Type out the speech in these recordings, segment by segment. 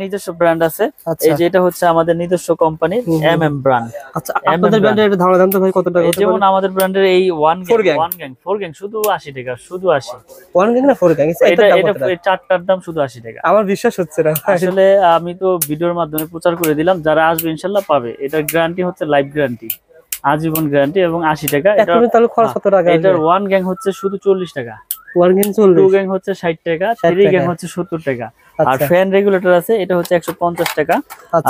নিজস্ব ব্র্যান্ড আছে। আচ্ছা। এই যে এটা হচ্ছে আমাদের নিজস্ব কোম্পানির এমএম ব্র্যান্ড। আচ্ছা, আপনাদের ব্র্যান্ডের এটা ধারণা দাম তো ভাই কত টাকা? যেমন আমাদের ব্র্যান্ডের এই ওয়ান গ্যাং শুধু 80 টাকা, শুধু 80। ওয়ান গ্যাং না ফোর গ্যাং? এটা চারটার দাম শুধু 80 টাকা। আমার বিশ্বাস হচ্ছে না আসলে আমি তো ভিডিওর মাধ্যমে প্রচার করে দিলাম, যারা আসবে ইনশাআল্লাহ পাবে। এটার গ্যারান্টি হচ্ছে লাইফ গ্যারান্টি, আজীবন গ্যারান্টি এবং 80 টাকা। তাহলে খরচ কত টাকা? এটার ওয়ান গ্যাং হচ্ছে শুধু 40 টাকা, ওয়ান গ্যাং 40, টু গ্যাং হচ্ছে 60 টাকা, থ্রি গ্যাং হচ্ছে 70 টাকা। আর ফ্যান রেগুলেটর আছে, এটা হচ্ছে 150 টাকা।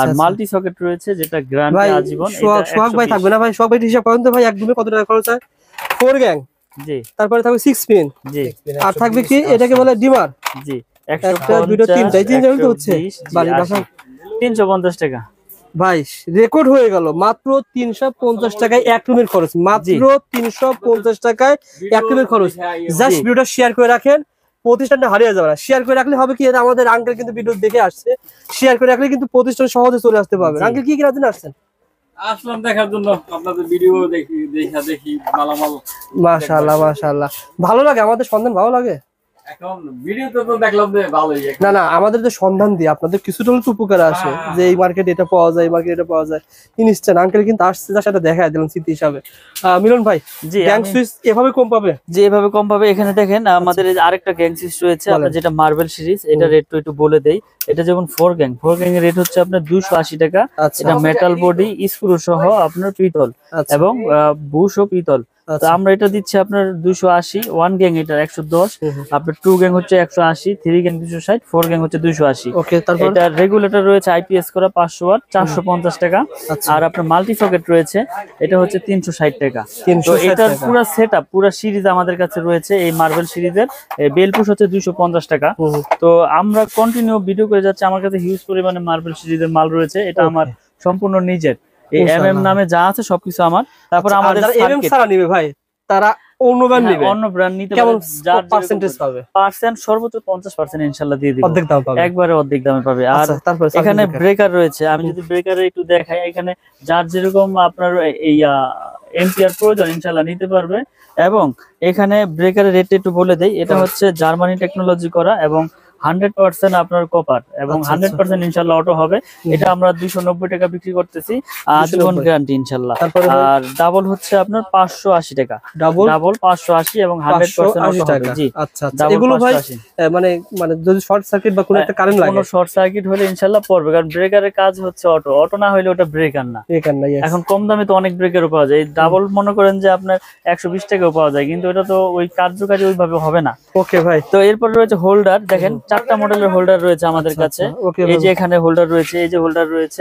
আর মাল্টি সকেট রয়েছে যেটা গ্যারান্টি আজীবন। সোহাগ ভাই থাকবে না ভাই? সোহাগ ভাই হিসাব করেন তো ভাই, একদমই কত টাকা খরচ হয়? ফোর গ্যাং, জি। তারপরে থাকবে 6 পিন, জি। আর থাকবে কি এটাকে বলে ডিমার, জি। একটা দুটো তিনটাই তো হচ্ছে 350 টাকা। ভাই রেকর্ড হয়ে গেল মাত্র 350 টাকায় এক রুমের খরচ, মাত্র 350 টাকায় এক রুমের খরচ। জাস্ট ভিডিওটা শেয়ার করে রাখেন, প্রতিষ্ঠানটা হারিয়ে যাবে না। শেয়ার করে রাখলে হবে কি, আমাদের আঙ্কেল কিন্তু ভিডিও দেখে আসছে, শেয়ার করে রাখলে কিন্তু প্রতিষ্ঠান সহজে চলে আসতে পারবে। আঙ্কেল কি কিনার জন্য আসছেন? আসলাম দেখার জন্য, আপনাদের ভিডিও দেখি মালামাল। মাশাআল্লাহ মাশাআল্লাহ, ভালো লাগে আমাদের সন্ধান, ভালো লাগে। এখন ভিডিওতে তো দেখলাম যে ভালোই। না আমাদের যে সন্ধান দিয়ে আপনাদের কিছুটা হলে উপকার আসে, যে এই মার্কেটে এটা পাওয়া যায়, এই মার্কেটে এটা পাওয়া যায়। ইনস্ট্যান্ট আঙ্কেল কিন্তু আসছে, যার সাথে দেখায় দিলাম স্মৃতি হিসাবে। মিলন ভাই, গ্যাং সুইচ এভাবে কম পাবে? যে এভাবে কম পাবে। এখানে দেখেন আমাদের আরেকটা গ্যাং সুইচ রয়েছে, আপনার যেটা মার্বেল সিরিজ, এটা রেট তো একটু বলে দেই। এটা যেমন ফোর গ্যাং এর রেট হচ্ছে আপনার 280 টাকা। এটা মেটাল বডি, স্ক্রু সহ আপনার পিতল এবং বুশ ও পিতল। তো আমরা এটা দিচ্ছি আপনার 280। ওয়ান গ্যাং এটা 110, আপনার টু গ্যাং হচ্ছে 180, থ্রি গ্যাং 260, ফোর গ্যাং হচ্ছে 280। এটা রেগুলেটর রয়েছে আইপিএস করা 500 ওয়াট, 450 টাকা। আর আপনার মাল্টি সকেট রয়েছে, এটা হচ্ছে 360 টাকা। তো এটার পুরো সেটআপ, পুরো সিরিজ আমাদের কাছে রয়েছে। এই মার্বেল সিরিজের বেল পুশ হচ্ছে 250 টাকা। তো আমরা কন্টিনিউ ভিডিও করে যাচ্ছি, আমার কাছে হিউজ পরিমাণে মার্বেল সিরিজের মাল রয়েছে। এটা আমার সম্পূর্ণ নিজের, এই এমএম নামে যা আছে সবকিছু আমার। তারপর আমাদের এমএম ছাড়া নিবে ভাই, তারা অন্য ব্র্যান্ড নিবে, অন্য ব্র্যান্ড নিতে কেমন পার্সেন্টেজ পাবে? পার্সেন্ট সর্বোচ্চ 50% ইনশাআল্লাহ দিয়ে দিব, অর্ধেক দাম পাবে, একবারে অর্ধেক দামে পাবে। আর এখানে ব্রেকার রয়েছে, আমি যদি ব্রেকারে একটু দেখাই, এখানে যার যেরকম আপনার এই এম্পিয়ার প্রয়োজন ইনশাআল্লাহ নিতে পারবে। এবং এখানে ব্রেকারের রেট একটু বলে দেই, এটা হচ্ছে জার্মানি টেকনোলজি করা এবং 100% আপনার কপার এবং 100% ইনশাআল্লাহ অটো হবে। এটা আমরা 290 টাকা বিক্রি করতেছি, আজীবন গ্যারান্টি ইনশাআল্লাহ। আর ডাবল হচ্ছে আপনার 580 টাকা, ডাবল 580 এবং 100% অটো হবে। জি। আচ্ছা, এগুলো ভাই মানে যদি শর্ট সার্কিট বা কোনো একটা কারেন্ট লাগে, কোনো শর্ট সার্কিট হলে ইনশাআল্লাহ পড়বে, কারণ ব্রেকারের কাজ হচ্ছে অটো না হলে ওটা ব্রেকার না। এখন কম দামে তো অনেক ব্রেকারও পাওয়া যায়, ডাবল মনে করেন যে আপনার 120 টাকাও পাওয়া যায়, কিন্তু এটা তো ওই কার্যকারী ওইভাবে হবে না। ওকে ভাই। তো এরপর রয়েছে হোল্ডার, দেখেন 4টা মডেলের হোল্ডার রয়েছে আমাদের কাছে। এই যে এখানে হোল্ডার রয়েছে, এই যে হোল্ডার রয়েছে,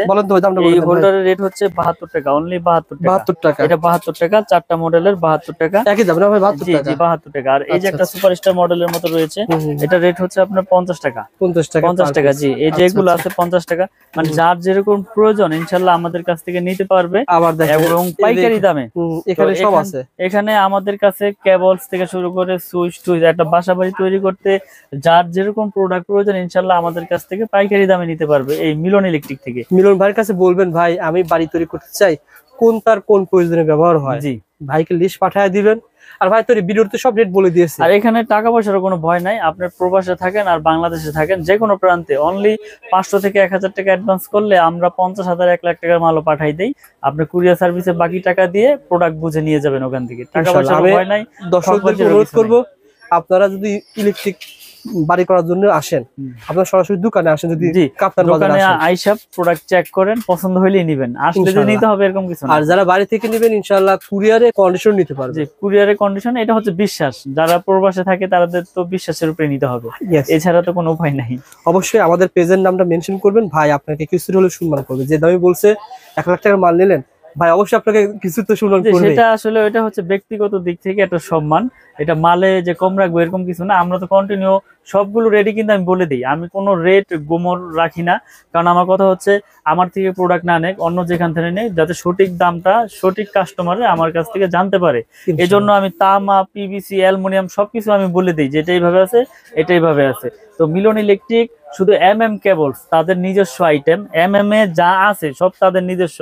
এই হোল্ডারের রেট হচ্ছে 72 টাকা, অনলি 72 টাকা। এটা 72 টাকা, 4টা মডেলের 72 টাকা। একই দাম না ভাই? 72 টাকা। জি 72 টাকা। আর এই যে একটা সুপারস্টার মডেলের মতো রয়েছে, এটা রেট হচ্ছে আপনার 50 টাকা। 50 টাকা, জি। এই যে এগুলো আছে 50 টাকা। মানে যার যেরকম প্রয়োজন ইনশাআল্লাহ আমাদের কাছ থেকে নিতে পারবে এবং পাইকারি দামে। এখানে সব আছে। এখানে আমাদের কাছে কেবলস থেকে শুরু করে সুইচ টুইচ, একটা বাসাবাড়ি তৈরি করতে যার যেরকম প্রোডাক্ট প্রয়োজন ইনশাআল্লাহ আমাদের কাছ থেকে পাইকারি দামে নিতে পারবে এই মিলন ইলেকট্রিক থেকে। মিলন ভাইয়ের কাছে বলবেন, ভাই আমি বাড়ি তৈরি করতে চাই, কোন তার কোন প্রয়োজনে ব্যবহার হয়, জি ভাইকে লিস্ট পাঠিয়ে দিবেন। আর ভাই তোর ভিডিওতে সব রেট বলে দিয়েছে। আর এখানে টাকা পয়সার কোনো ভয় নাই, আপনার প্রবাসে থাকেন আর বাংলাদেশে থাকেন, যে কোনো প্রান্তে অনলি 500 থেকে 1000 টাকা অ্যাডভান্স করলে আমরা 50,000 1 লাখ টাকার মালও পাঠাই দেই। আপনি কুরিয়ার সার্ভিসে বাকি টাকা দিয়ে প্রোডাক্ট বুঝে নিয়ে যাবেন ওখান থেকে, টাকা পয়সার ভয় নাই। দর্শকদের অনুরোধ করব, আপনারা যদি ইলেকট্রিক বাড়ি করার জন্য আসেন, আপনারা সরাসরি দোকানে আসেন, যদি দোকানে আইসা প্রোডাক্ট চেক করেন, পছন্দ হইলেই নেবেন, আসলে যে নিতে হবে এরকম কিছু না। আর যারা বাড়ি থেকে নেবেন ইনশাআল্লাহ কুরিয়ারে কন্ডিশন নিতে পারবে। জি, কুরিয়ারে কন্ডিশন, এটা হচ্ছে বিশ্বাস। যারা প্রবাসে থাকে তাদের তো বিশ্বাসের উপরে নিতে হবে, এছাড়া তো কোনো উপায় নাই। অবশ্যই আমাদের পেজের নামটা মেনশন করবেন, ভাই আপনাকে কিছু হলে সম্মান করবে। যে দামে বলছে 1 লাখ টাকার মাল নিলেন, ভাই অবশ্যই আপনাকে কিছু তো সম্মান করবে। সেটা আসলে এটা হচ্ছে ব্যক্তিগত দিক থেকে একটা সম্মান, এটা মালে যে কম রাখবো এরকম কিছু না। আমরা তো কন্টিনিউ সবগুলো রেডি, কিন্তু আমি বলে দিই আমি কোনো রেট গোমর রাখি না, কারণ আমার কথা হচ্ছে আমার থেকে প্রোডাক্ট না নেক, অন্য যেখান থেকে নেই, যাতে সঠিক দামটা সঠিক কাস্টমারে আমার কাছ থেকে জানতে পারে। এজন্য আমি তামা, পিভিসি, অ্যালুমিনিয়াম সবকিছু আমি বলে দিই যে এটা এইভাবে আছে, এটা এইভাবে আছে। তো মিলন ইলেকট্রিক শুধু এমএম কেবলস তাদের নিজস্ব আইটেম, এমএম এ যা আছে সব তাদের নিজস্ব।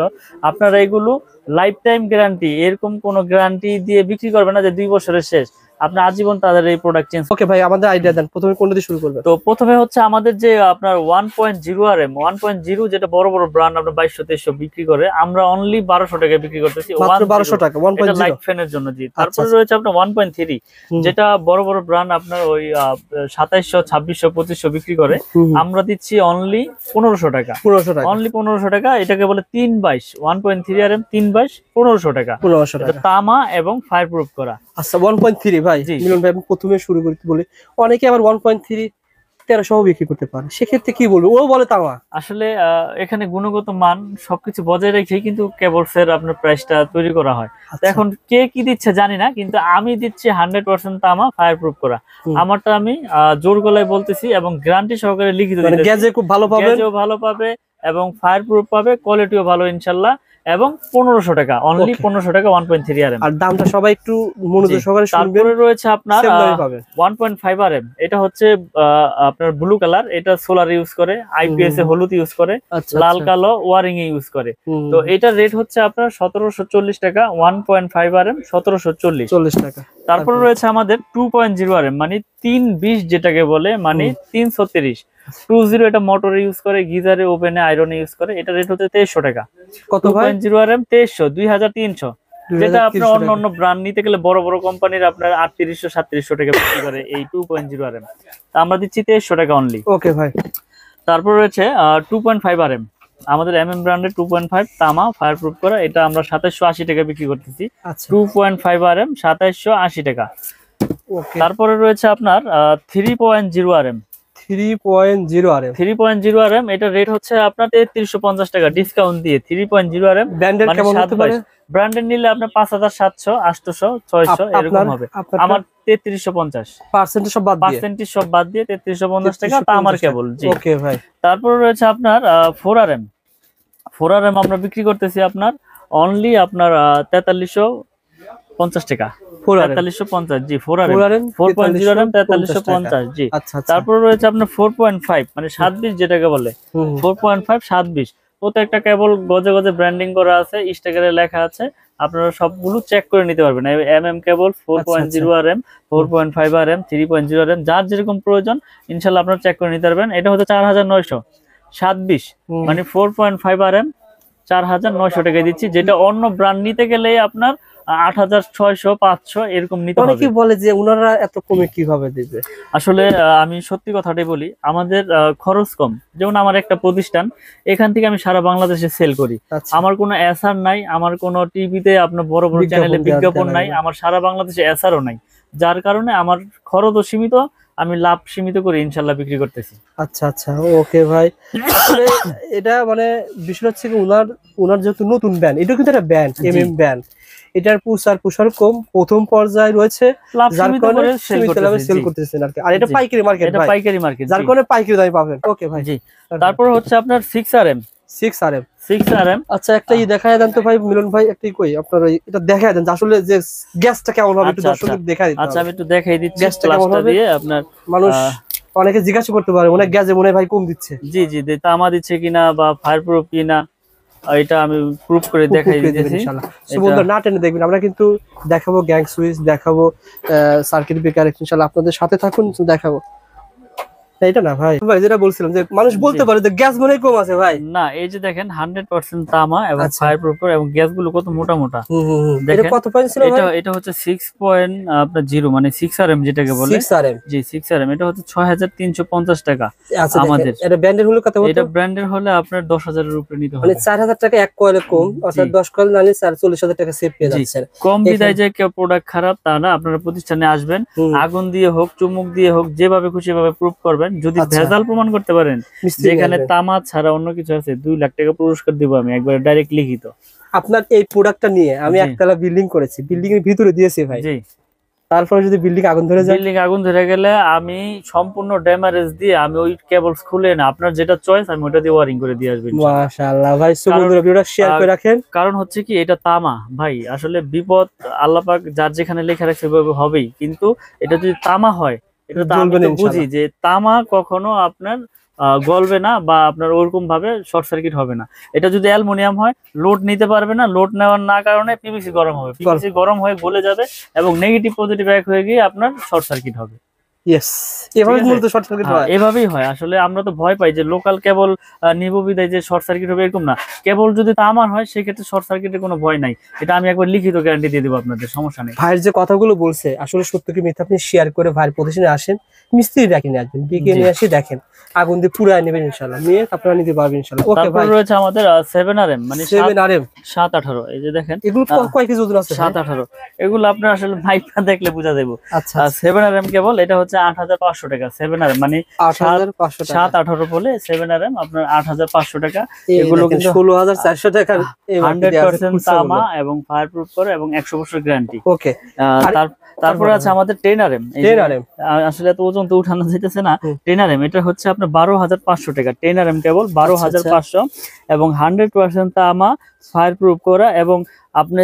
আপনারা এগুলো লাইফ টাইম গ্যারান্টি, এরকম কোনো গ্যারান্টি দিয়ে বিক্রি করবে না যে 2 বছরের শেষ। আপনি আজীবন তাদের এই প্রোডাক্ট চেঞ্জ। ওকে ভাই, আমাদের আইডিয়া দেন, প্রথমে কোনটা দিয়ে শুরু করবেন? তো প্রথমে হচ্ছে আমাদের যে আপনার 1.0 RM 1.0 যেটা বড় বড় ব্র্যান্ড আপনার 2200-2300 বিক্রি করে, আমরা অনলি 1200 টাকায় বিক্রি করতেছি। মাত্র 1200 টাকা 1.0 লাইট ফ্যানের জন্য। জি, তারপরে রয়েছে আপনার 1.3 যেটা বড় বড় ব্র্যান্ড আপনার ওই 2700 2600 2500 বিক্রি করে, আমরা দিচ্ছি অনলি 1500 টাকা। 1500 টাকা, অনলি 1500 টাকা। এটাকে বলে 322 1.3 RM 322 1500 টাকা। 1500 টাকা তামা এবং ফায়ার প্রুফ করা। আচ্ছা 1.3 ভাই, মিলন ভাই আমি প্রথমে শুরু করতে বলি, অনেকে আবার 1.3 1300 বিক্রি করতে পারে, সেক্ষেত্রে কি বলবো? ও বলে তামা। আসলে এখানে গুণগত মান সবকিছু বজায় রেখে কিন্তু কেবলসের আপনার প্রাইসটা তৈরি করা হয়। এখন কে কি দিচ্ছে জানি না, কিন্তু আমি দিচ্ছি 100% তামা ফায়ার প্রুফ করা। আমারটা আমি জোর গলায় বলতেছি এবং গ্যারান্টি সহকারে লিখিত দিতেছি। গ্যাজে খুব ভালো পাবে, গ্যাজও ভালো পাবে এবং ফায়ার প্রুফ পাবে, কোয়ালিটিও ভালো ইনশাআল্লাহ। এবং 1500 টাকা, অনলি 1500 টাকা 1.3 RM। আর দামটা সবাই একটু মনোযোগ সহকারে শুনবেন। তারপরে রয়েছে আপনার 1.5 RM, এটা হচ্ছে আপনার ব্লু কালার, এটা সোলার ইউজ করে, আইপিএস এ হলুদ ইউজ করে, লাল কালো ওয়ারিং এ ইউজ করে। তো এটার রেট হচ্ছে আপনার 1740 টাকা। 1.5 RM 1740 টাকা। তারপরে রয়েছে আমাদের 2.0 RM মানে 320 যেটাকে বলে, মানে 330 20 এটা মোটরে ইউজ করে, গিজারে, ওভেনে, আয়রনে ইউজ করে। এটা রেট হচ্ছে 2300 টাকা। কত ভাই? 2.0 RM 2300 2300। যেটা আপনার অন্য অন্য ব্র্যান্ড নিতে গেলে বড় বড় কোম্পানির আপনার 3800 3700 টাকা বিক্রি করে এই 2.0 RM। তা আমরা দিচ্ছি 2300 টাকা অনলি। ওকে ভাই। তারপর রয়েছে 2.5 RM আমাদের MM ব্র্যান্ডের 2.5 তামা ফায়ার প্রুফ করা, এটা আমরা 2780 টাকা বিক্রি করতেছি। 2.5 RM 2780 টাকা। তারপরে রয়েছে আপনার 3.0 RM 3.0 RM, এটা রেট হচ্ছে আপনার 3350 টাকা ডিসকাউন্ট দিয়ে। 3.0 RM ব্র্যান্ডের কেমন হতে পারে? ব্র্যান্ডের নিলে আপনার 5700 800 600 এরকম হবে। আমার 3350 পার্সেন্টেজ সব বাদ দিয়ে, 3350 টাকা তা আমার কেবল। জি ওকে ভাই। তারপর রয়েছে আপনার 4 RM আমরা বিক্রি করতেছি আপনার অনলি আপনার 4350 টাকা। 4350 জি 4 RM 4.0 RM 4350 জি। তারপর রয়েছে আপনার 4.5 মানে 27 যেটাকে বলে, 4.5 27 প্রত্যেকটা কেবল গজে গজে ব্র্যান্ডিং করা আছে, স্টিকারে লেখা আছে, আপনারা সবগুলো চেক করে নিতে পারবেন। MM কেবল 4.0 RM 4.5 RM 3.0 RM যার যেরকম প্রয়োজন ইনশাআল্লাহ আপনারা চেক করে নিতে পারবেন। এটা হচ্ছে 4927 মানে 4.5 RM 4900 টাকায় দিচ্ছি, যেটা অন্য ব্র্যান্ড নিতে গেলে আপনার 8600 500 এরকম নিতে হবে। অনেকে বলে যে ওনারা এত কমে কিভাবে দিবে? আসলে আমি সত্যি কথাটাই বলি, আমাদের খরচ কম। যেমন আমার একটা প্রতিষ্ঠান, এখান থেকে আমি সারা বাংলাদেশে সেল করি। আমার কোনো এসআর নাই, আমার কোনো টিভিতে আপনার বড় বড় চ্যানেলে বিজ্ঞাপন নাই, আমার সারা বাংলাদেশে এসআরও নাই, যার কারণে আমার খরচও সীমিত, আমি লাভ সীমিত করে ইনশাআল্লাহ বিক্রি করতেছি। আচ্ছা আচ্ছা ওকে ভাই। আসলে এটা মানে বিষয় হচ্ছে কি, ওনার যেহেতু নতুন ব্র্যান্ড, এটা কিন্তু একটা ব্র্যান্ড MM ব্র্যান্ড, এটার প্রসার কম, প্রথম পর্যায়ে রয়েছে, যার কারণে সেল করতেছেন আর কি। আর এটা পাইকারি মার্কেট, এটা পাইকারি মার্কেট, যার কারণে পাইকারি দামে পাবেন। ওকে ভাই জি। তারপর হচ্ছে আপনার 6 RM আচ্ছা একটা দেখায় দেন তো ভাই মিলন ভাই, একটাই কই আপনার এটা দেখায় দেন আসলে যে গ্যাসটা কেমন হবে, একটু দর্শকদের দেখাই দিতে। আচ্ছা আমি একটু দেখাই দিচ্ছি গ্যাসটা দিয়ে। আপনার মানুষ অনেকে জিজ্ঞাসা করতে পারে অনেক গ্যাসে মনে হয় ভাই কম দিচ্ছে। জি জি তামা দিচ্ছে কিনা বা ফায়ার প্রুফ কিনা, এটা আমি প্রুফ করে দেখাই দিতেছি ইনশাআল্লাহ। সো বন্ধুরা না টেনে দেখবেন, আমরা কিন্তু দেখাবো গ্যাং সুইচ, দেখাবো সার্কিট ব্রেকার, ইনশাআল্লাহ আপনাদের সাথে থাকুন, দেখাবো। এটা না ভাই, যেটা বলছিলাম যে মানুষ বলতে পারে যে গ্যাস মনে কম আছে ভাই, না এই যে দেখেন 100% তামা এবং ফায়ার প্রুফ এবং গ্যাসগুলো কত মোটা মোটা। এটা কত পয়েন্ট ছিল ভাই? এটা হচ্ছে 6.0 মানে 6 RM যেটাকে বলে। 6 RM জি 6 RM, এটা হচ্ছে 6350 টাকা আমাদের। এটা ব্র্যান্ডের হলো কত? এটা ব্র্যান্ডের হলে আপনার 10000 এর উপরে নিতে হবে, মানে 4000 টাকা এক কয়েলে কম, অর্থাৎ 10 কয়েল নিলে 40000 টাকা সেভ পেয়ে যাচ্ছেন। কম বিদায় যে কেউ প্রোডাক্ট খারাপ তা না, আপনারা প্রতিষ্ঠানে আসবেন, আগুন দিয়ে হোক চুমুক দিয়ে হোক যেভাবে খুশি ভাবে প্রুফ করবেন। যদি ভেজাল প্রমাণ করতে পারেন যেখানে তামা ছাড়া অন্য কিছু আছে, 2 লাখ টাকা পুরস্কার দিব আমি একবারে ডাইরেক্ট লিখিত। আপনার এই প্রোডাক্টটা নিয়ে আমি একতলা বিল্ডিং করেছি, বিল্ডিং এর ভিতরে দিয়েছি ভাই। জি তারপরে যদি বিল্ডিং আগুন ধরে যায়, বিল্ডিং আগুন ধরে গেলে আমি সম্পূর্ণ ড্যামেজ দিয়ে আমি ওই কেবলস খুলে না, আপনার যেটা চয়েস আমি ওটা দিয়ে ওয়্যারিং করে দিয়ে আসবেন। মাশাআল্লাহ ভাই, বন্ধুরা ভিডিওটা শেয়ার করে রাখেন। কারণ হচ্ছে কি এটা তামা ভাই, আসলে বিপদ আল্লাহ পাক যার যেখানে লেখা রাখছে সেভাবে হবেই, কিন্তু এটা যদি তামা হয়, এটা তো আমি তো বুঝি যে তামা কখনো আপনার গলবে না বা আপনার ওরকম ভাবে শর্ট সার্কিট হবে না। এটা যদি অ্যালুমিনিয়াম হয় লোড নিতে পারবে না, লোড নেওয়ার না কারণে পিভিসি গরম হবে, পিভিসি গরম হয়ে গলে যাবে এবং নেগেটিভ পজিটিভ এক হয়ে গিয়ে আপনার শর্ট সার্কিট হবে। ইয়েস, এভাবে মূলত শর্ট সার্কিট হয়। এভাবেই হয়। আসলে আমরা তো ভয় পাই যে লোকাল কেবল নিব বিদায় যে শর্ট সার্কিট হবে, এরকম না। কেবল যদি তামার হয় সেক্ষেত্রে শর্ট সার্কিটের কোনো ভয় নাই। এটা আমি একবার লিখিত গ্যারান্টি দিয়ে দেবো আপনাদের, সমস্যা নেই। ভাইয়ের যে কথাগুলো বলছে আসলে সত্য কি মিথ্যা আপনি শেয়ার করে ভাইয়ের প্রতিষ্ঠানে আসেন, মিস্ত্রি ডাকি নিয়ে আসবেন, ডেকে নিয়ে আসি দেখেন, আগুন দিয়ে পুরাই নেবেন ইনশাআল্লাহ, নিয়ে আপনারা নিতে পারবেন ইনশাআল্লাহ। ওকে তারপর ভাই, রয়েছে আমাদের 7RM মানে 7RM 718, এই যে দেখেন এগুলো কয় কেজি ওজন আছে? 718, এগুলো আপনার আসলে মাইপা দেখলে বোঝা যাবে। আচ্ছা 7RM কেবল এটা হচ্ছে 8500 টাকা। 7RM মানে 8500 টাকা, 718 বলে 7RM আপনার 8500 টাকা। এগুলো কিন্তু 16400 টাকা, 100% তামা এবং ফায়ার প্রুফ করে এবং 100 বছর গ্যারান্টি। ওকে, তারপরে আছে আমাদের 10RM। আসলে এত ওজন তো উঠানো যাইতেছে না। 10RM এটা হচ্ছে আপনার 12500 টাকা। 10RM কেবল 12500 এবং 100% তামা, ফায়ার প্রুফ করা। এবং আপনি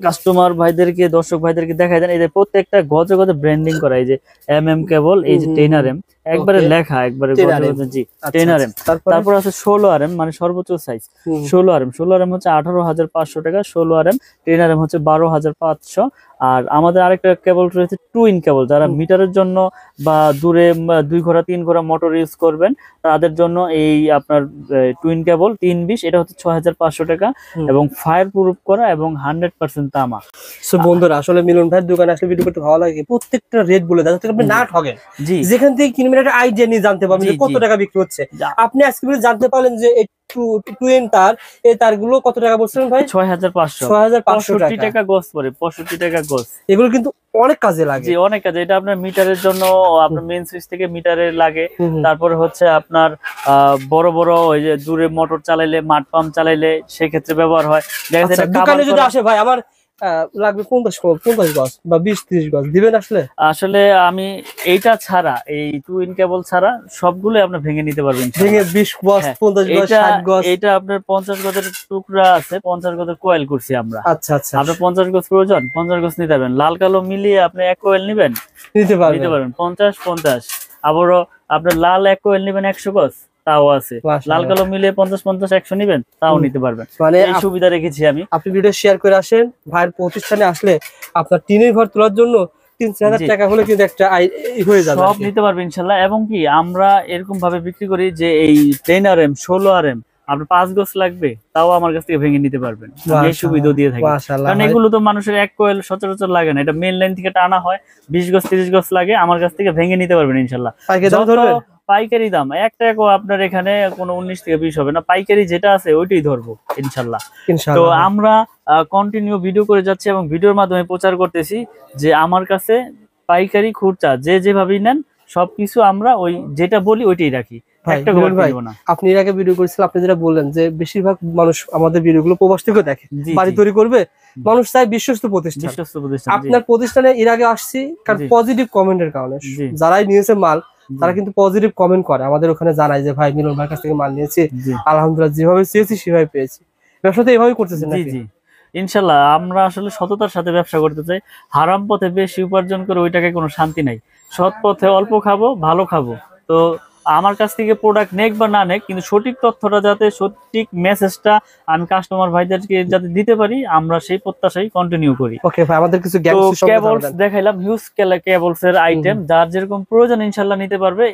কাস্টমার ভাইদেরকে, দর্শক ভাইদেরকে দেখাই দেন, এই যে প্রত্যেকটা গজে গজে ব্র্যান্ডিং করা, এই যে MM কেবল, এই যে 10RM একবারে লেখা, একবারে গজে গজে। জি 10RM। তারপর আছে 16RM মানে সর্বোচ্চ সাইজ 16RM। 16RM হচ্ছে 18500 টাকা 16RM। 10RM হচ্ছে 12500। আর আমাদের আরেকটা কেবল রয়েছে টুইন কেবল, যারা মিটারের জন্য বা দূরে 2 ঘোড়া 3 ঘোড়া মোটর ইউজ করবেন তাদের জন্য এই আপনার টুইন কেবল 320, এটা হচ্ছে 6500 টাকা এবং ফায়ার প্রুফ করা এবং 100% তামা। সো বন্ধুরা আসলে মিলন ভাইয়ের দোকানে আসলে ভিডিও করতে ভালো লাগে, প্রত্যেকটা রেট বলে দেয় যাতে আপনি না ঠকেন। জি, যেখান থেকে কিনবেন একটা আইডিয়া নিয়ে জানতে পারবেন যে কত টাকা বিক্রি হচ্ছে। আপনি আজকে জানতে পারলেন যে টুইন তার, এই তারগুলো কত টাকা বলছিলেন ভাই? 6500 টাকা গজ পড়ে, 65 টাকা গজ। এগুলো কিন্তু অনেক কাজে লাগে। জি অনেক কাজে। এটা আপনার মিটারের জন্য, আপনার মেইন সুইচ থেকে মিটারে লাগে। তারপরে হচ্ছে আপনার বড় বড় ওই যে দূরে মোটর চালাইলে, মাঠ পাম্প চালাইলে সেক্ষেত্রে ব্যবহার হয়। দোকানে যদি আসে ভাই আমার লাগবে 50 গজ বা 20-30 গজ দিবেন আসলে? আসলে আমি এইটা ছাড়া, এই টুইন কেবল ছাড়া সবগুলো আপনি ভেঙে নিতে পারবেন। ভেঙে 20 গজ 50 গজ 60 গজ। এটা আপনার 50 গজের টুকরা আছে, 50 গজের কয়েল করছি আমরা। আচ্ছা আচ্ছা, আপনার 50 গজ প্রয়োজন, 50 গজ নিতে পারবেন। লাল কালো মিলিয়ে আপনি এক কয়েল নিবেন, নিতে পারবেন 50-50। আবারও আপনার লাল এক কয়েল নিবেন 100 গজ, তাও আছে। লাল কালো মিলিয়ে 50-50-100 নিবেন, তাও নিতে পারবেন। মানে এই সুবিধা রেখেছি আমি। আপনি ভিডিও শেয়ার করে আসেন, ভাইয়ের প্রতিষ্ঠানে আসলে আপনার টিনের ঘর তোলার জন্য 3-4000 টাকা হলে কিন্তু একটা হয়ে যাবে, সব নিতে পারবেন ইনশাআল্লাহ। এবং কি আমরা এরকম ভাবে বিক্রি করি যে এই 10RM 16RM আপনার 5 গজ লাগবে তাও আমার কাছ থেকে ভেঙে নিতে পারবেন, এই সুবিধা দিয়ে থাকি। কারণ এগুলো তো মানুষের এক কোয়েল সচরাচর লাগে না, এটা মেইন লাইন থেকে টানা হয়, 20 গজ 30 গজ লাগে, আমার কাছ থেকে ভেঙে নিতে পারবেন ইনশাআল্লাহ। পাইকারি দাম 1 টাকাও আপনার এখানে কোনো 19 থেকে 20 হবে না, পাইকারি যেটা আছে ওইটাই ধরবো ইনশাআল্লাহ। তো আমরা কন্টিনিউ ভিডিও করে যাচ্ছি এবং ভিডিওর মাধ্যমে প্রচার করতেছি যে আমার কাছে পাইকারি খুচরা যে যেভাবেই নেন সবকিছু আমরা ওই যেটা বলি ওইটাই রাখি। আপনি এর আগে ভিডিও করেছিলেন, আপনি যেটা বললেন যে বেশিরভাগ মানুষ আমাদের ভিডিওগুলো প্রবাস থেকে দেখে, বাড়ি তৈরি করবে, মানুষ চায় বিশ্বস্ত প্রতিষ্ঠান। আপনার প্রতিষ্ঠানে এর আগে আসছি কারণ পজিটিভ কমেন্টের কারণে, যারাই নিয়েছে মাল তারা কিন্তু পজিটিভ কমেন্ট করে, আমাদের ওখানে জানায় যে ভাই মিলন ভাইয়ের কাছ থেকে মাল নিয়েছি, আলহামদুলিল্লাহ যেভাবে চেয়েছি সেভাবে পেয়েছি। ব্যবসা তো এভাবেই করতেছেন নাকি? ইনশাল্লাহ আমরা আসলে সততার সাথে ব্যবসা করতে চাই। হারাম পথে বেশি উপার্জন করে ওই টাকায় কোনো শান্তি নাই, সৎ পথে অল্প খাবো ভালো খাবো। তো আমার কাছ থেকে প্রোডাক্ট নেক বা না নেক, কিন্তু সঠিক তথ্যটা যাতে, সঠিক মেসেজটা আমি কাস্টমার ভাইদেরকে যাতে দিতে পারি, আমরা সেই প্রত্যাশাই কন্টিনিউ করি। ওকে ভাই, আমাদের কিছু কেবলস দেখাইলাম, হিউজ কেবলস এর আইটেম, যার যেরকম প্রয়োজন ইনশাল্লাহ নিতে পারবে।